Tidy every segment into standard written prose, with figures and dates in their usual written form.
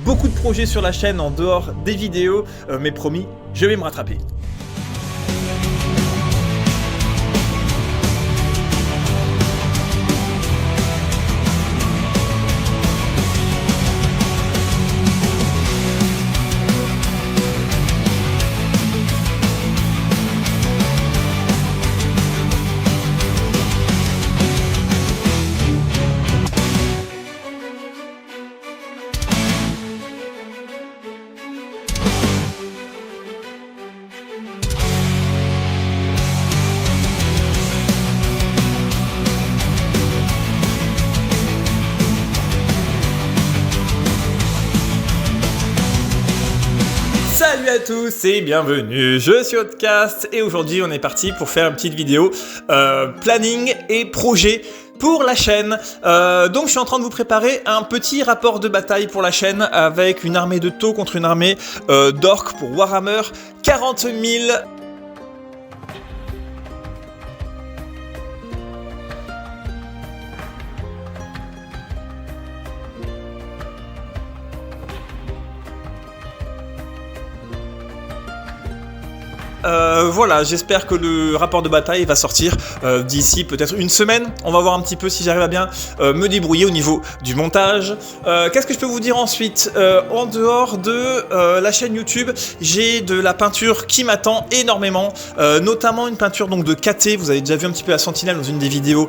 beaucoup de projets sur la chaîne en dehors des vidéos, mais promis, je vais me rattraper. Salut à tous et bienvenue, je suis Outcast et aujourd'hui on est parti pour faire une petite vidéo planning et projet pour la chaîne. Donc je suis en train de vous préparer un petit rapport de bataille pour la chaîne avec une armée de taux contre une armée d'orques pour Warhammer 40 000. Voilà, j'espère que le rapport de bataille va sortir d'ici peut-être une semaine. On va voir un petit peu si j'arrive à bien me débrouiller au niveau du montage. Qu'est-ce que je peux vous dire ensuite? En dehors de la chaîne YouTube, j'ai de la peinture qui m'attend énormément, notamment une peinture donc de KT. Vous avez déjà vu un petit peu la sentinelle dans une des vidéos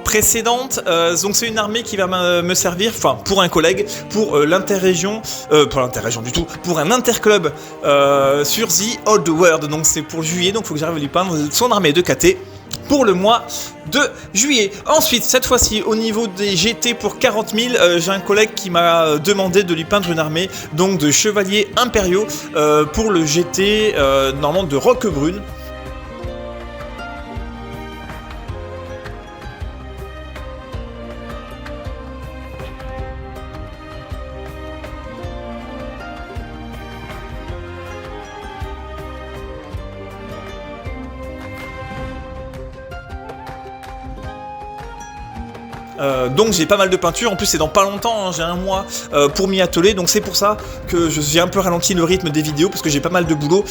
précédentes. Donc c'est une armée qui va me servir, enfin pour un collègue, pour l'interrégion, pour l'interrégion du tout, pour un interclub sur The Old World. Donc c'est pour juillet, donc il faut que j'arrive à lui peindre son armée de KT pour le mois de juillet. Ensuite, cette fois-ci, au niveau des GT pour 40 000, j'ai un collègue qui m'a demandé de lui peindre une armée donc de chevaliers impériaux pour le GT normalement de Roquebrune. Donc j'ai pas mal de peinture, en plus c'est dans pas longtemps, hein, j'ai un mois pour m'y atteler, donc c'est pour ça que j'ai un peu ralenti le rythme des vidéos, parce que j'ai pas mal de boulot,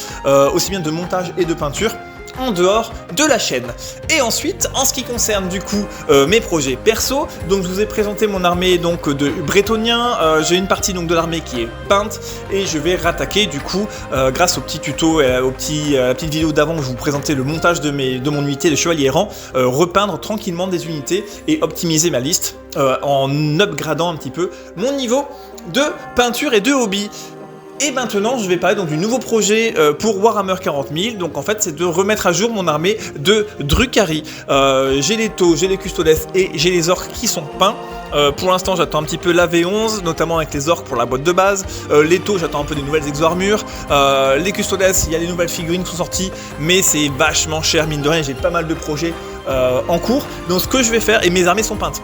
aussi bien de montage et de peinture, en dehors de la chaîne. Et ensuite, en ce qui concerne du coup mes projets perso, donc je vous ai présenté mon armée donc de brétoniens, j'ai une partie donc de l'armée qui est peinte et je vais rattaquer du coup grâce au petit tuto et à la petite vidéo d'avant où je vous présentais le montage de mon unité de chevalier errant, repeindre tranquillement des unités et optimiser ma liste en upgradant un petit peu mon niveau de peinture et de hobby. Et maintenant, je vais parler donc du nouveau projet pour Warhammer 40 000. Donc en fait, c'est de remettre à jour mon armée de Drukhari. J'ai les taux, j'ai les custodes et j'ai les orques qui sont peints. Pour l'instant, j'attends un petit peu la V11, notamment avec les orques pour la boîte de base. Les taux, j'attends un peu des nouvelles exo-armures. Les custodes, il y a des nouvelles figurines qui sont sorties, mais c'est vachement cher, mine de rien. J'ai pas mal de projets en cours. Donc ce que je vais faire, et mes armées sont peintes.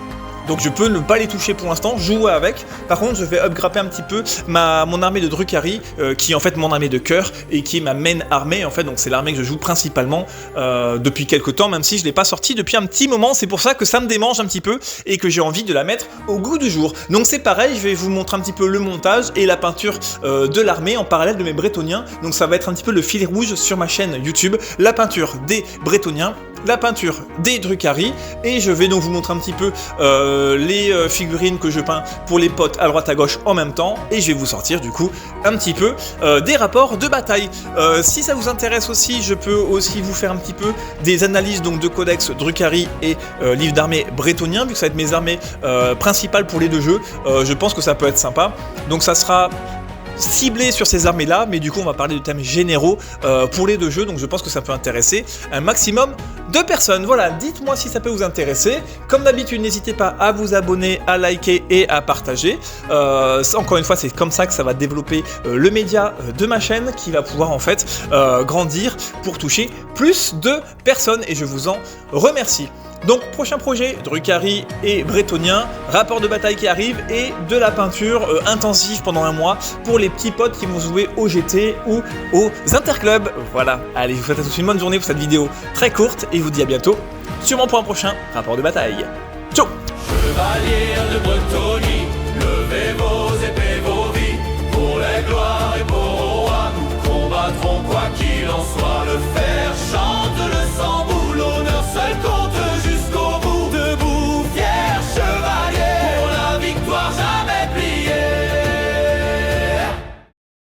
Donc je peux ne pas les toucher pour l'instant, jouer avec. Par contre, je vais upgrader un petit peu mon armée de Drukhari, qui est en fait mon armée de cœur et qui est ma main armée en fait. Donc c'est l'armée que je joue principalement depuis quelques temps, même si je ne l'ai pas sortie depuis un petit moment. C'est pour ça que ça me démange un petit peu et que j'ai envie de la mettre au goût du jour. Donc c'est pareil, je vais vous montrer un petit peu le montage et la peinture de l'armée en parallèle de mes brétoniens. Donc ça va être un petit peu le fil rouge sur ma chaîne YouTube, la peinture des brétoniens, la peinture des Drukhari, et je vais donc vous montrer un petit peu les figurines que je peins pour les potes à droite à gauche en même temps, et je vais vous sortir du coup un petit peu des rapports de bataille. Si ça vous intéresse aussi, je peux aussi vous faire un petit peu des analyses donc de codex Drukhari et livre d'armée brétonien, vu que ça va être mes armées principales pour les deux jeux. Je pense que ça peut être sympa, donc ça sera ciblé sur ces armées là, mais du coup on va parler de thèmes généraux pour les deux jeux, donc je pense que ça peut intéresser un maximum de personnes. Voilà, dites-moi si ça peut vous intéresser. Comme d'habitude, n'hésitez pas à vous abonner, à liker et à partager. Encore une fois, c'est comme ça que ça va développer le média de ma chaîne, qui va pouvoir en fait grandir pour toucher plus de personnes, et je vous en remercie. Donc prochain projet, Drukhari et brétonien, rapport de bataille qui arrive et de la peinture intensive pendant un mois pour les petits potes qui vont jouer au GT ou aux interclubs. Voilà, allez, je vous souhaite à tous une bonne journée pour cette vidéo très courte et je vous dis à bientôt, sûrement pour un prochain rapport de bataille. Ciao. Chevalier de Breton.